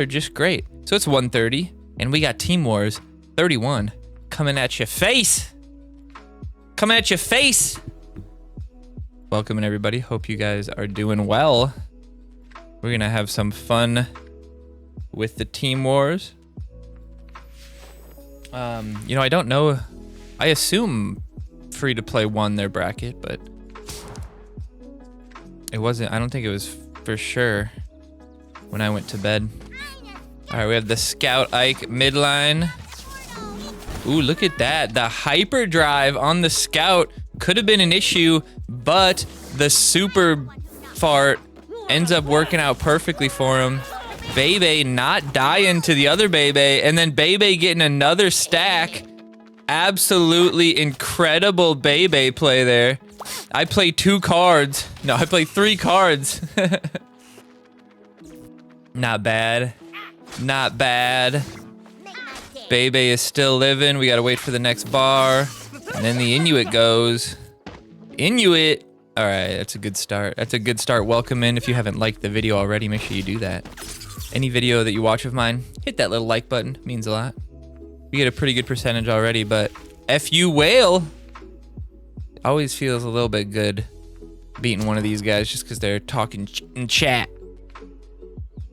They're just great. So it's 130, and we got Team Wars 31 coming at your face. Coming at your face. Welcome in, everybody. Hope you guys are doing well. We're gonna have some fun with the Team Wars. You know, I don't know. I assume free to play won their bracket, but it wasn't. I don't think it was for sure when I went to bed. All right, we have the Scout Ike midline. Ooh, look at that. The hyperdrive on the Scout could have been an issue, but the super fart ends up working out perfectly for him. Bebe not dying to the other Bebe, and then Bebe getting another stack. Absolutely incredible Bebe play there. I played 2 cards. No, I played 3 cards. Not bad. Not bad. Bebe is still living. We gotta wait for the next bar. And then the Inuit goes. Inuit. All right, that's a good start. That's a good start. Welcome in. If you haven't liked the video already, make sure you do that. Any video that you watch of mine, hit that little like button. It means a lot. We get a pretty good percentage already, but FU Whale always feels a little bit good beating one of these guys just because they're talking in chat.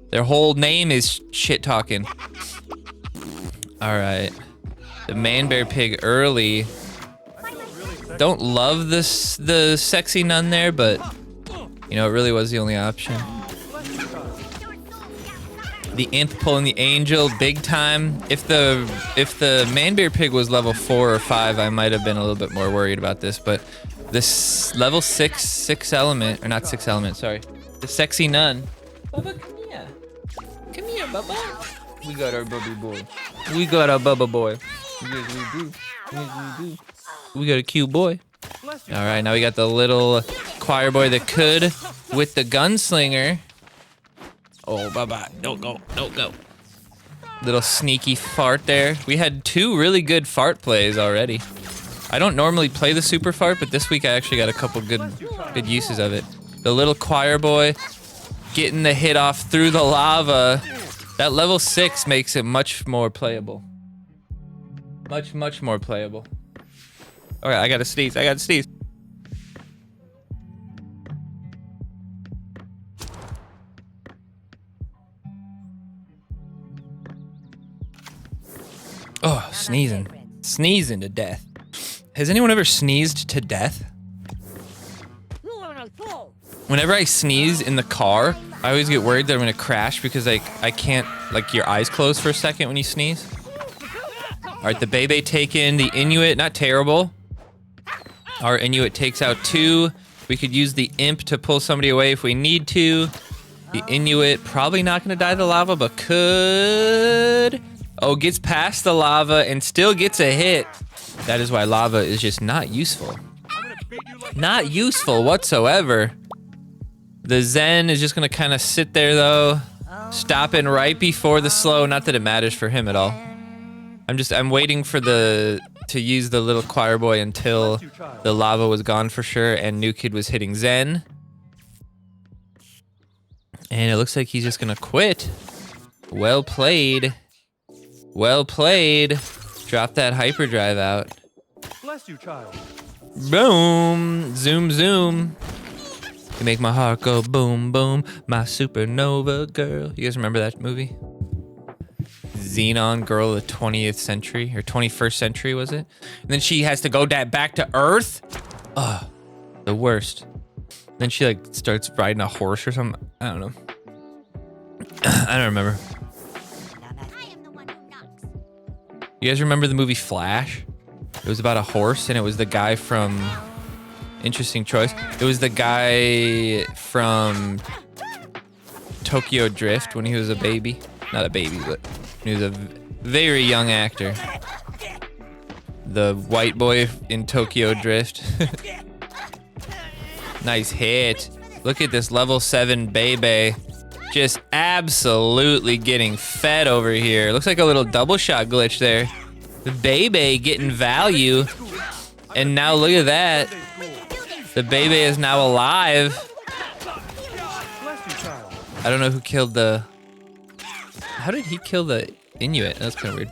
Their whole name is shit talking. All right, the Man Bear Pig early. Don't love this the sexy nun there, but you know it really was the only option. The Imp pulling the Angel big time. If the Man Bear Pig was level 4 or 5, I might have been a little bit more worried about this. But this level 6 element, or not 6 element, sorry, the sexy nun. Bubba, come here. Come here, Bubba. We got our Bubba boy. We got our Bubba boy. Yes, we do. Yes, we do. We got a cute boy. All right, now we got the little choir boy that could with the gunslinger. Oh, bye-bye. Don't go. Don't go. Little sneaky fart there. We had 2 really good fart plays already. I don't normally play the super fart, but this week I actually got a couple good uses of it. The little choir boy getting the hit off through the lava. That level 6 makes it much more playable. Much more playable. All right, I gotta sneeze. I gotta sneeze. Oh, sneezing. Sneezing to death. Has anyone ever sneezed to death? Whenever I sneeze in the car, I always get worried that I'm gonna crash because I can't, like, your eyes close for a second when you sneeze. All right, the Bebe taken, the Inuit, not terrible. Our Inuit takes out 2. We could use the Imp to pull somebody away if we need to. The Inuit probably not gonna die to the lava, but could. Oh, gets past the lava and still gets a hit. That is why lava is just not useful. Not useful whatsoever. The Zen is just gonna kind of sit there though, stopping right before the slow. Not that it matters for him at all. I'm waiting for to use the little choir boy until the lava was gone for sure and New Kid was hitting Zen. And it looks like he's just gonna quit. Well played. Well played. Drop that hyperdrive out. Bless you, child. Boom. Zoom, zoom. You make my heart go boom, boom. My supernova girl. You guys remember that movie? Xenon girl of the 20th century, or 21st century, was it? And then she has to go back to Earth. Oh, the worst. Then she like starts riding a horse or something. I don't know. I don't remember. You guys remember the movie Flash? It was about a horse, and it was the guy from... Interesting choice. It was the guy from Tokyo Drift when he was a baby. Not a baby, but he was a very young actor. The white boy in Tokyo Drift. Nice hit. Look at this level 7 Bebe. Just absolutely getting fed over here. Looks like a little double shot glitch there. The Bebe getting value. And now look at that. The Bebe is now alive. I don't know who killed the How did he kill the Inuit? That's kind of weird.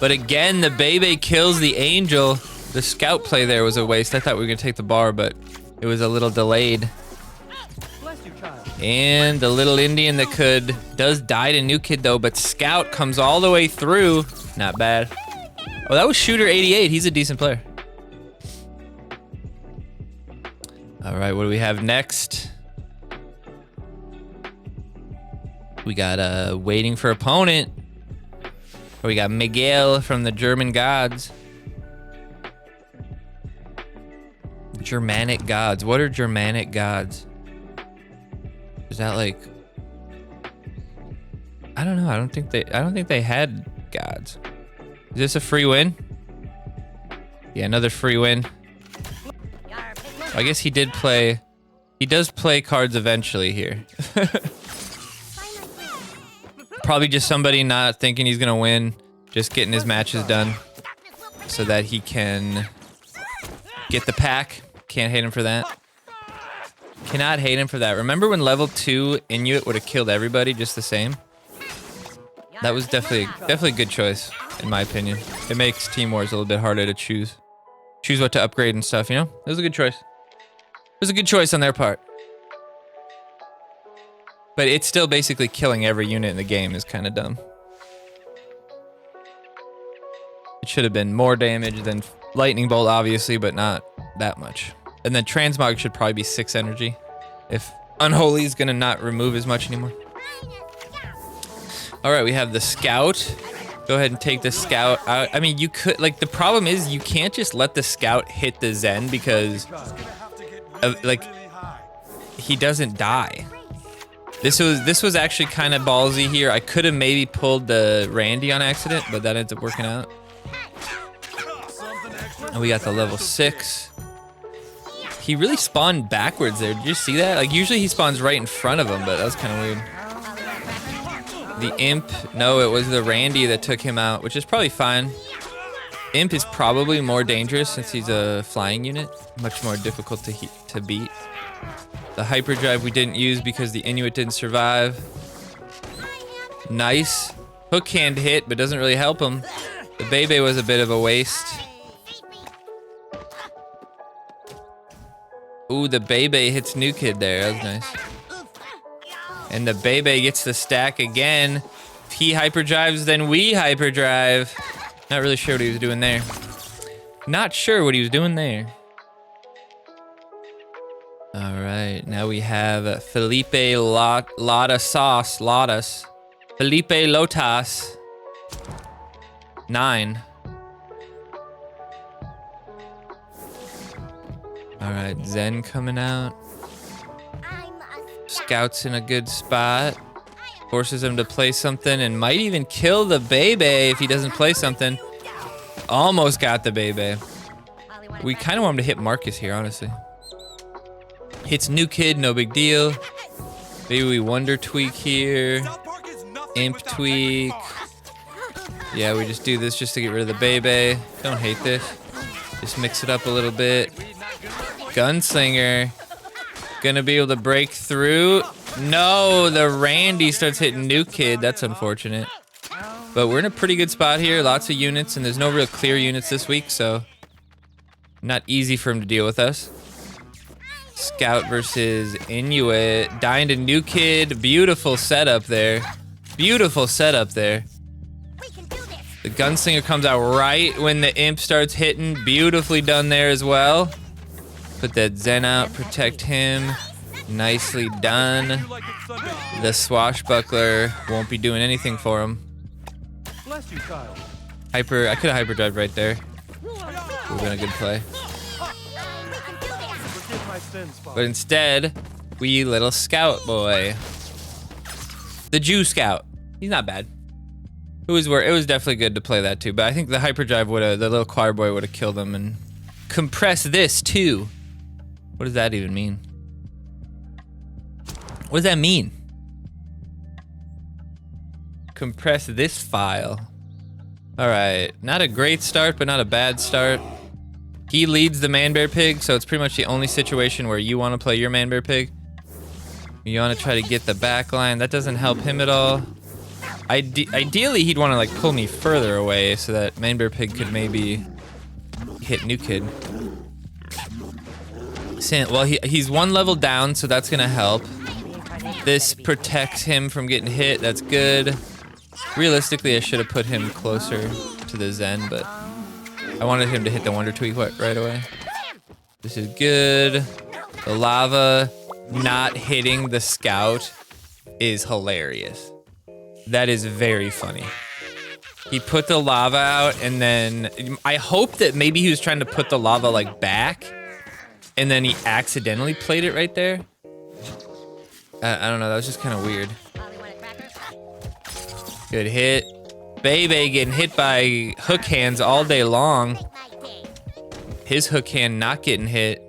But again, the Bebe kills the Angel. The scout play there was a waste. I thought we were gonna take the bar, but it was a little delayed. And the little Indian that does die to New Kid though, but Scout comes all the way through. Not bad. Oh, that was Shooter 88. He's a decent player. All right, what do we have next? We got Waiting for Opponent. We got Miguel from the German Gods. Germanic Gods. What are Germanic Gods? Is that like... I don't know. I don't think they had gods. Is this a free win? Yeah, another free win. I guess he did play... He does play cards eventually here. Probably just somebody not thinking he's gonna win, just getting his matches done so that he can get the pack. Can't hate him for that. Cannot hate him for that. Remember when level 2 Inuit would have killed everybody just the same? That was definitely a good choice, in my opinion. It makes Team Wars a little bit harder to choose what to upgrade and stuff, you know? It was a good choice. It was a good choice on their part. But it's still basically killing every unit in the game is kind of dumb. It should have been more damage than Lightning Bolt, obviously, but not that much. And then Transmog should probably be 6 energy. If Unholy is gonna not remove as much anymore. All right, we have the Scout. Go ahead and take the Scout out. I mean, you could, like, the problem is you can't just let the Scout hit the Zen because, like, he doesn't die. This was actually kind of ballsy here. I could have maybe pulled the Randy on accident, but that ends up working out. And we got the level 6. He really spawned backwards there. Did you see that? Like, usually he spawns right in front of him, but that was kind of weird. The Imp, no, it was the Randy that took him out, which is probably fine. Imp is probably more dangerous since he's a flying unit. Much more difficult to beat. The hyperdrive we didn't use because the Inuit didn't survive. Nice. Hook hand hit, but doesn't really help him. The Bebe was a bit of a waste. Ooh, the Bebe hits New Kid there. That was nice. And the Bebe gets the stack again. If he hyperdrives, then we hyperdrive. Not really sure what he was doing there. Not sure what he was doing there. All right, now we have Felipe Lotus. Felipe Lotas. 9. All right, Zen coming out. Scout's in a good spot. Forces him to play something and might even kill the Bebe if he doesn't play something. Almost got the Bebe. We kind of want him to hit Marcus here, honestly. Hits New Kid, no big deal. Maybe we Wonder Tweak here. Imp Tweak. Yeah, we just do this just to get rid of the Bebe. Don't hate this. Just mix it up a little bit. Gunslinger. Gonna be able to break through. No, the Randy starts hitting New Kid. That's unfortunate. But we're in a pretty good spot here. Lots of units, and there's no real clear units this week, so not easy for him to deal with us. Scout versus Inuit. Dying to New Kid. Beautiful setup there. Beautiful setup there. The Gunslinger comes out right when the Imp starts hitting. Beautifully done there as well. Put that Zen out. Protect him. Nicely done. The Swashbuckler won't be doing anything for him. I could have hyperdrive right there. Would have been a good play. But instead, we little Scout boy. The Jew Scout. He's not bad. It was definitely good to play that too, but I think the hyperdrive the little choir boy would have killed him. And compress this too. What does that even mean? What does that mean? Compress this file. All right, not a great start, but not a bad start. He leads the Man Bear Pig, so it's pretty much the only situation where you want to play your Man Bear Pig. You want to try to get the back line. That doesn't help him at all. Ideally, he'd want to like pull me further away so that Main Bear Pig could maybe hit New Kid. Well, he's one level down, so that's gonna help. This protects him from getting hit. That's good. Realistically, I should have put him closer to the Zen, but I wanted him to hit the Wonder Tweak right away. This is good. The lava not hitting the scout is hilarious. That is very funny. He put the lava out, and then I hope that maybe he was trying to put the lava like back, and then he accidentally played it right there. I don't know, that was just kind of weird. Good hit. Bebe getting hit by hook hands all day long. His hook hand not getting hit.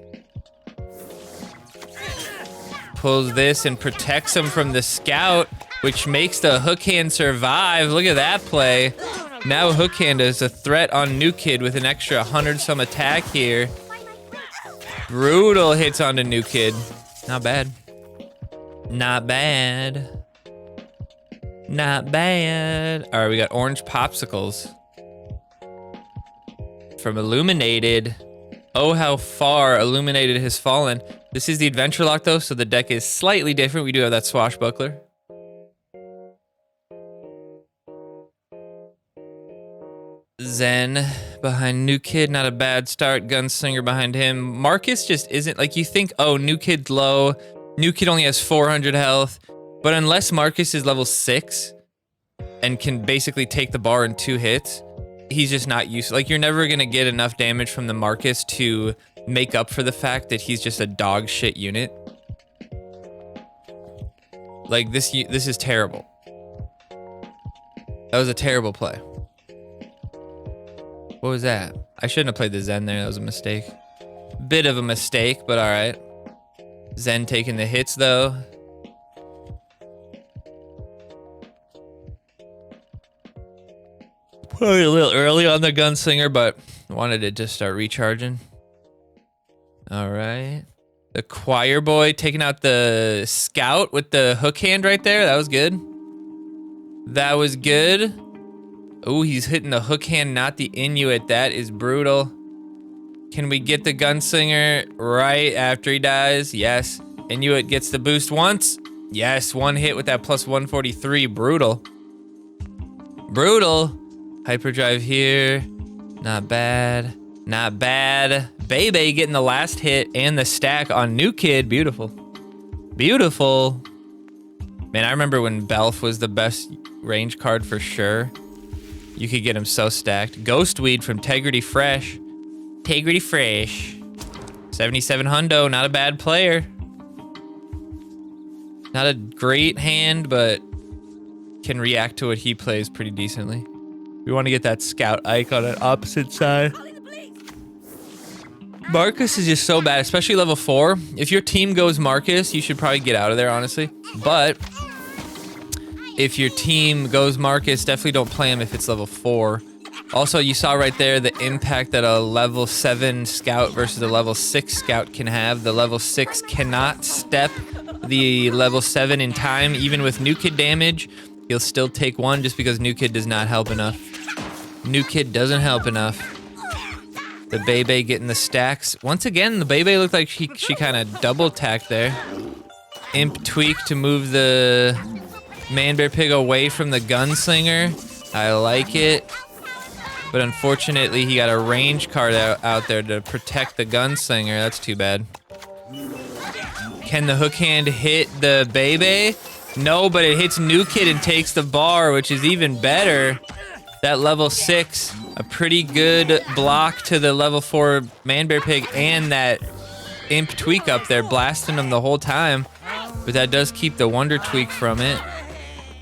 Pulls this and protects him from the scout, which makes the hook hand survive. Look at that play. Now hook hand is a threat on New Kid with an extra 100-some attack here. Brutal hits onto New Kid. Not bad. Not bad. Not bad. All right, we got orange popsicles from Illuminated. Oh, how far Illuminated has fallen. This is the Adventure Lock, though, so the deck is slightly different. We do have that Swashbuckler. Zen behind New Kid, not a bad start. Gunslinger behind him. Marcus just isn't, like, you think, oh, New Kid's low. New Kid only has 400 health. But unless Marcus is level 6 and can basically take the bar in 2 hits, he's just not used. Like, you're never going to get enough damage from the Marcus to make up for the fact that he's just a dog shit unit. Like, this is terrible. That was a terrible play. What was that? I shouldn't have played the Zen there. That was a mistake. Bit of a mistake, but all right. Zen taking the hits, though. Probably a little early on the Gunslinger, but wanted it to start recharging. All right. The Choir Boy taking out the Scout with the hook hand right there. That was good. That was good. Oh, he's hitting the hook hand, not the Inuit. That is brutal. Can we get the Gunslinger right after he dies? Yes. Inuit gets the boost once. Yes, one hit with that plus 143. Brutal. Brutal. Hyperdrive here. Not bad. Not bad. Bebe getting the last hit and the stack on New Kid. Beautiful. Beautiful. Man, I remember when Belf was the best range card for sure. You could get him so stacked. Ghostweed from Tegrity Fresh. Tegrity Fresh. 77 hundo, not a bad player. Not a great hand, but can react to what he plays pretty decently. We want to get that Scout Ike on the opposite side. Marcus is just so bad, especially level 4. If your team goes Marcus, you should probably get out of there, honestly. But if your team goes Marcus, definitely don't play him if it's level 4. Also, you saw right there the impact that a level 7 Scout versus a level 6 Scout can have. The level 6 cannot step the level 7 in time, even with New Kid damage. He'll still take 1 just because New Kid does not help enough. New Kid doesn't help enough. The Bebe getting the stacks. Once again, the Bebe looked like she kind of double tacked there. Imp Tweak to move the Man Bear Pig away from the Gunslinger. I like it. But unfortunately, he got a range card out there to protect the Gunslinger. That's too bad. Can the hook hand hit the Bebe? No, but it hits New Kid and takes the bar, which is even better. That level 6, a pretty good block to the level 4 Man Bear Pig and that Imp Tweak up there, blasting him the whole time. But that does keep the Wonder Tweak from it.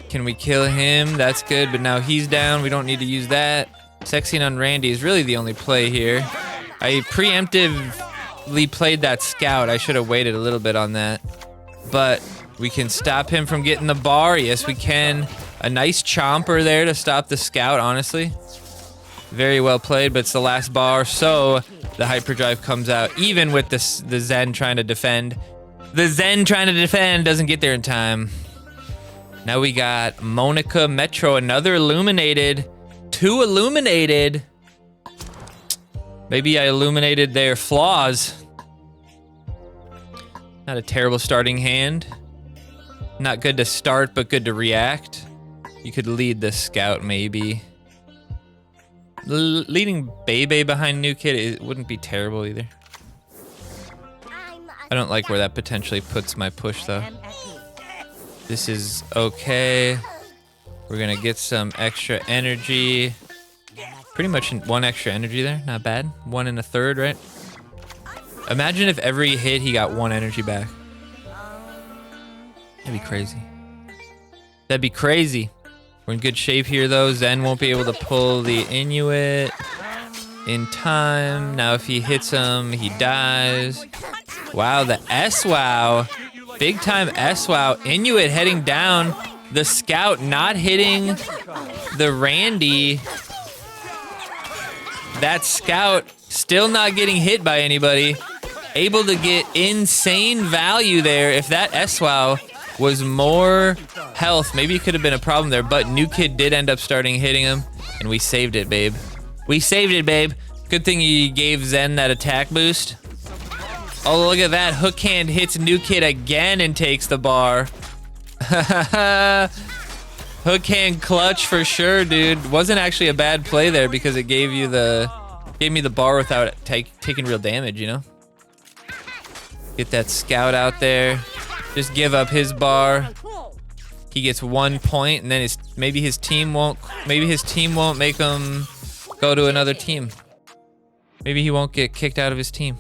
Can we kill him? That's good, but now he's down. We don't need to use that. Sexing on Randy is really the only play here. I preemptively played that Scout. I should have waited a little bit on that. But we can stop him from getting the bar. Yes, we can. A nice chomper there to stop the Scout, honestly. Very well played, but it's the last bar, so the Hyperdrive comes out, even with the Zen trying to defend. The Zen trying to defend doesn't get there in time. Now we got Monica Metro, another illuminated. 2 illuminated. Maybe I illuminated their flaws. Not a terrible starting hand. Not good to start, but good to react. You could lead the scout, maybe. Leading Bebe behind New Kid, it wouldn't be terrible either. I don't like where that potentially puts my push, though. This is okay. We're gonna get some extra energy. Pretty much 1 extra energy there, not bad. 1 1/3, right? Imagine if every hit he got 1 energy back. That'd be crazy. That'd be crazy. We're in good shape here though. Zen won't be able to pull the Inuit in time. Now if he hits him, he dies. Wow, the S-Wow. Big time S-Wow. Inuit heading down. The scout not hitting the Randy. That scout still not getting hit by anybody. Able to get insane value there. If that S-Wow was more health, maybe it could have been a problem there, but New Kid did end up starting hitting him, and we saved it, babe. We saved it, babe. Good thing he gave Zen that attack boost. Oh, look at that. Hook hand hits New Kid again and takes the bar. Hook hand clutch for sure, dude. Wasn't actually a bad play there because it gave me the bar without taking real damage, you know? Get that scout out there. Just give up his bar. He gets 1 point, and then maybe his team won't make him go to another team. Maybe he won't get kicked out of his team.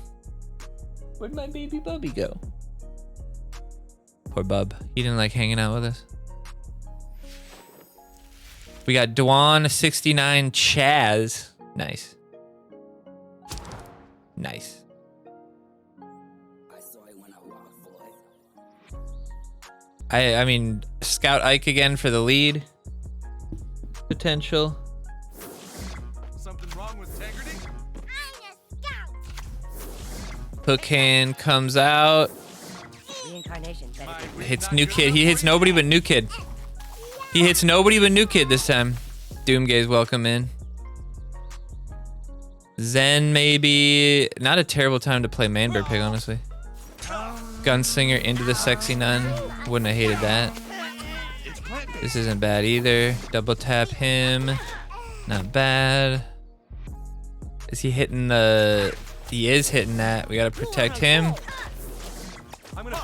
Where'd my baby Bubby go? Poor Bub. He didn't like hanging out with us. We got Dwan 69 Chaz. Nice. Nice. I mean, Scout Ike again for the lead. Potential. Something wrong with integrity? Hook hand comes out. Hits New Kid. He hits nobody but New Kid. He hits nobody but New Kid this time. Doomgaze welcome in. Zen maybe. Not a terrible time to play Manbear Pig, honestly. Gunslinger into the sexy nun. Wouldn't have hated that. This isn't bad either. Double tap him. Not bad. Is he hitting the... He is hitting that. We gotta protect him.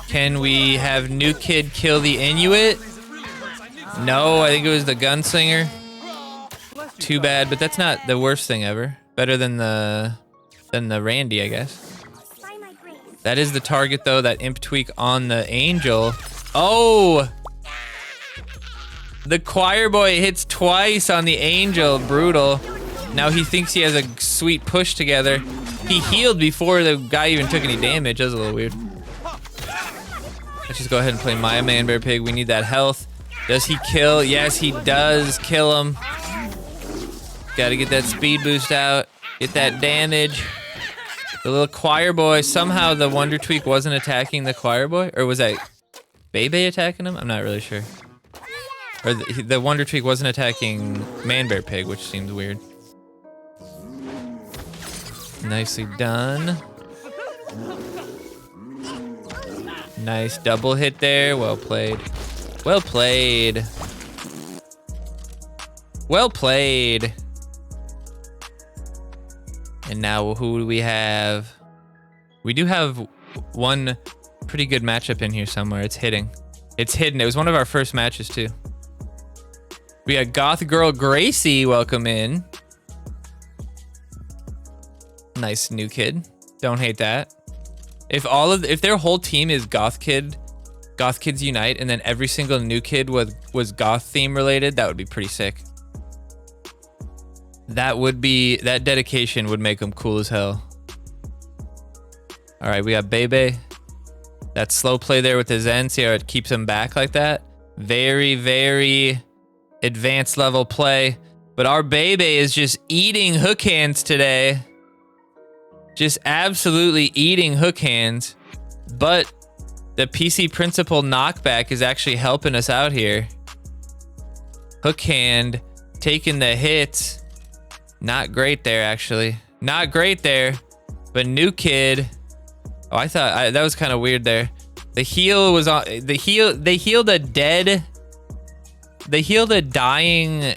Can we have New Kid kill the Inuit? No, I think it was the Gunslinger. Too bad, but that's not the worst thing ever. Better than the Randy, I guess. That is the target though, that imp tweak on the Angel. Oh! The choir boy hits twice on the Angel, brutal. Now he thinks he has a sweet push together. He healed before the guy even took any damage. That was a little weird. Let's just go ahead and play my Manbear Pig. We need that health. Does he kill? Yes, he does kill him. Gotta get that speed boost out. Get that damage. The little choir boy, somehow the Wonder Tweak wasn't attacking the choir boy? Or was that Bebe attacking him? I'm not really sure. Or the Wonder Tweak wasn't attacking Manbear Pig, which seems weird. Nicely done. Nice double hit there. Well played. Well played. Well played. And now who do we have? We do have one pretty good matchup in here somewhere. It's hitting. It's hidden. It was one of our first matches too. We got Goth Girl Gracie, welcome in. Nice New Kid. Don't hate that. If their whole team is Goth Kids Unite, and then every single New Kid was Goth theme related, that would be pretty sick. That dedication would make them cool as hell. All right, we got Bebe. That slow play there with the Zen. See how it keeps him back like that? Very, very advanced level play. But our Bebe is just eating hook hands today. Just absolutely eating hook hands. But The PC Principal knockback is actually helping us out here. Hook hand taking the hits. Not great there, actually. Not great there. But new kid. Oh, I thought that was kind of weird there. The heal was on the heal. They healed a dead. They healed a dying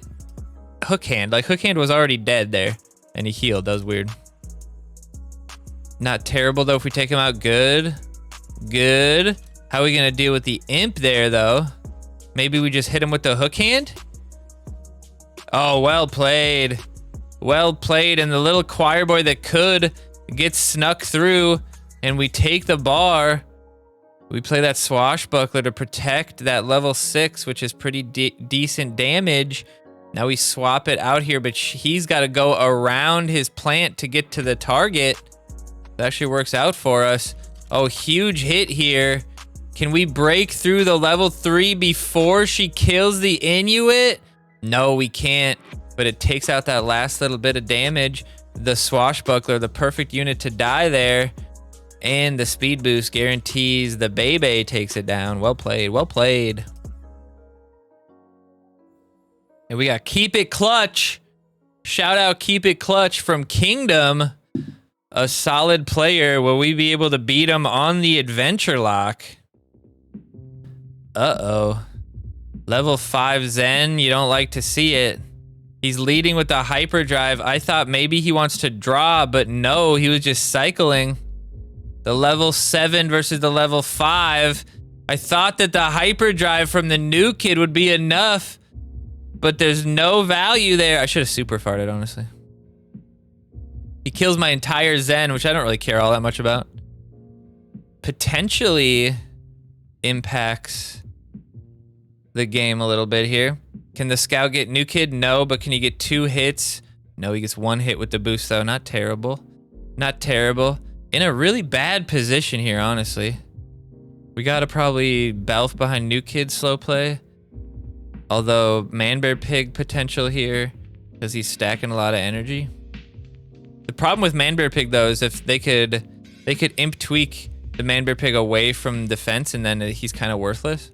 hook hand. Like hook hand was already dead there, and he healed. That was weird. Not terrible though. If we take him out, good. Good. How are we gonna deal with the imp there though? Maybe we just hit him with the hook hand. Oh, well played. Well played. And the little choir boy that could get snuck through, and we take the bar. We play that swashbuckler to protect that level 6, which is pretty decent damage. Now we swap it out here, but he's got to go around his plant to get to the target. That actually works out for us. Oh, huge hit here. Can we break through the level 3 before she kills the Inuit? No, we can't, but it takes out that last little bit of damage. The swashbuckler, the perfect unit to die there. And the speed boost guarantees the Bebe takes it down. Well played, well played. And we got Keep It Clutch. Shout out Keep It Clutch from Kingdom. A solid player. Will we be able to beat him on the adventure lock? Uh-oh. Level 5 Zen, you don't like to see it. He's leading with the hyperdrive. I thought maybe he wants to draw, but no, he was just cycling. The level 7 versus the level 5. I thought that the hyperdrive from the new kid would be enough, but there's no value there. I should have super farted, honestly. He kills my entire Zen, which I don't really care all that much about. Potentially impacts the game a little bit here. Can the scout get new kid? No, but can he get 2 hits? No, he gets 1 hit with the boost though. Not terrible. Not terrible. In a really bad position here, honestly. We gotta probably Belf behind new kid slow play. Although Manbear Pig potential here, because he's stacking a lot of energy. The problem with Manbear Pig though is if they could imp tweak the Manbear Pig away from defense, and then he's kind of worthless.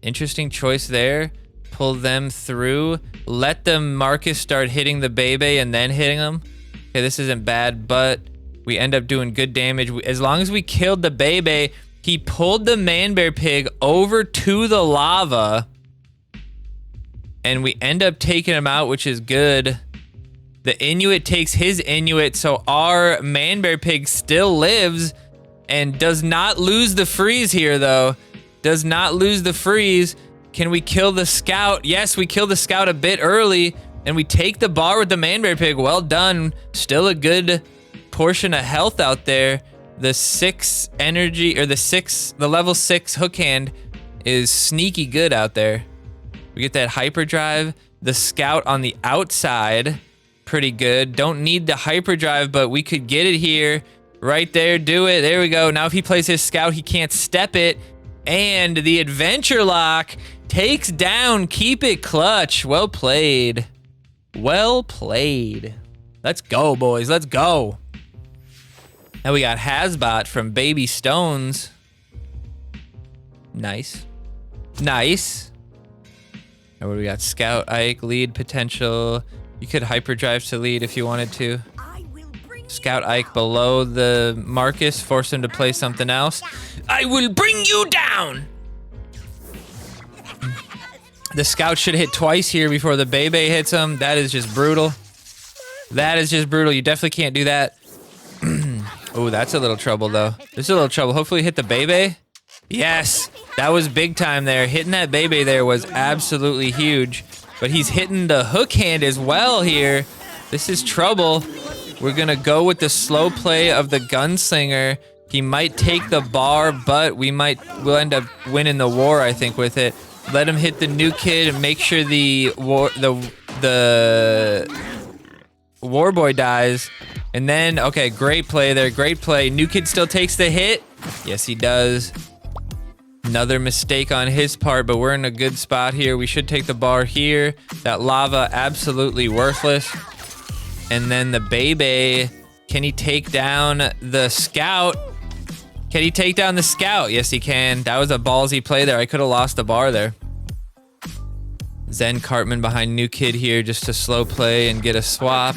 Interesting choice there. Pull them through. Let the Marcus start hitting the Bebe and then hitting them. Okay, this isn't bad, but we end up doing good damage. As long as we killed the Bebe, he pulled the Manbear Pig over to the lava. And we end up taking him out, which is good. The Inuit takes his Inuit, so our Manbear Pig still lives and does not lose the freeze here, though. Does not lose the freeze. Can we kill the scout? Yes, we kill the scout a bit early, and we take the bar with the Manbear Pig. Well done. Still a good portion of health out there. The 6 energy, or the level 6 hook hand is sneaky good out there. We get that hyperdrive. The scout on the outside, pretty good. Don't need the hyperdrive, but we could get it here. Right there, do it. There we go. Now if he plays his scout, he can't step it. And the adventure lock takes down Keep It Clutch. Well played. Well played. Let's go, boys. Let's go. Now we got Hasbot from Baby Stones. Nice. Nice. And what do we got? Scout Ike, lead potential. You could hyperdrive to lead if you wanted to. Scout Ike below the Marcus, force him to play something else. I will bring you down. The scout should hit twice here before the Bebe hits him. That is just brutal. That is just brutal. You definitely can't do that. Oh, that's a little trouble though. There's a little trouble. Hopefully hit the Bebe. Yes, that was big time there. Hitting that Bebe there was absolutely huge. But he's hitting the hook hand as well here. This is trouble. We're gonna go with the slow play of the gunslinger. He might take the bar, but we'll end up winning the war, I think, with it. Let him hit the new kid and make sure the war boy dies. And then, okay, great play there, great play. New kid still takes the hit. Yes, he does. Another mistake on his part, but we're in a good spot here. We should take the bar here. That lava, absolutely worthless. And then the Bebe, can he take down the scout? Can he take down the scout? Yes, he can. That was a ballsy play there. I could have lost the bar there. Zen Cartman behind New Kid here just to slow play and get a swap.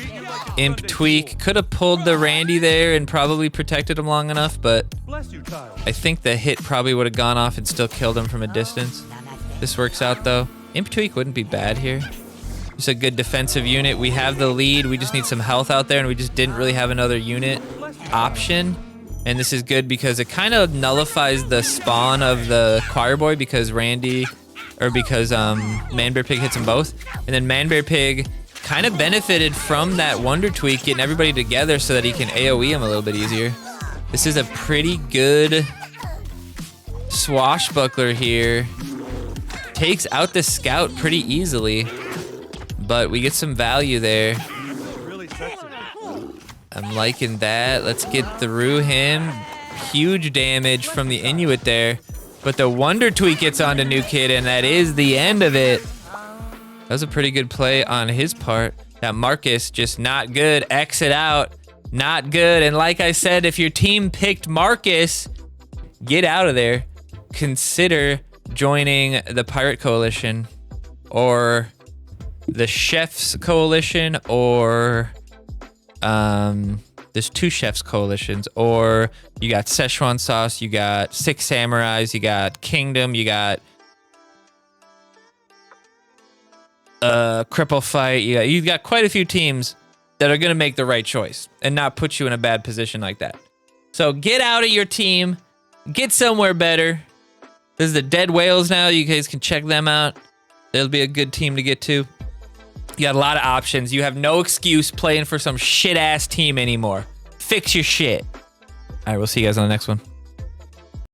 Imp Tweak. Could have pulled the Randy there and probably protected him long enough, but I think the hit probably would have gone off and still killed him from a distance. This works out though. Imp Tweak wouldn't be bad here. Just a good defensive unit. We have the lead. We just need some health out there, and we just didn't really have another unit option. And this is good because it kind of nullifies the spawn of the Choir Boy because Man Bear Pig hits them both. And then Man Bear Pig kind of benefited from that Wonder Tweak, getting everybody together so that he can AoE him a little bit easier. This is a pretty good swashbuckler here. Takes out the scout pretty easily, but we get some value there. I'm liking that. Let's get through him. Huge damage from the Inuit there. But the Wonder Tweak gets onto New Kid, and that is the end of it. That was a pretty good play on his part. That Marcus, just not good. Exit out. Not good. And like I said, if your team picked Marcus, get out of there. Consider joining the Pirate Coalition or the Chefs Coalition, or there's 2 Chefs Coalitions, or you got Szechuan Sauce, you got 6 Samurais, you got Kingdom, you got Cripple Fight. You've got quite a few teams that are gonna make the right choice and not put you in a bad position like that. So get out of your team, get somewhere better. This is the Dead Whales now. You guys can check them out. They'll be a good team to get to. You got a lot of options. You have no excuse playing for some shit-ass team anymore. Fix your shit. All right, we'll see you guys on the next one.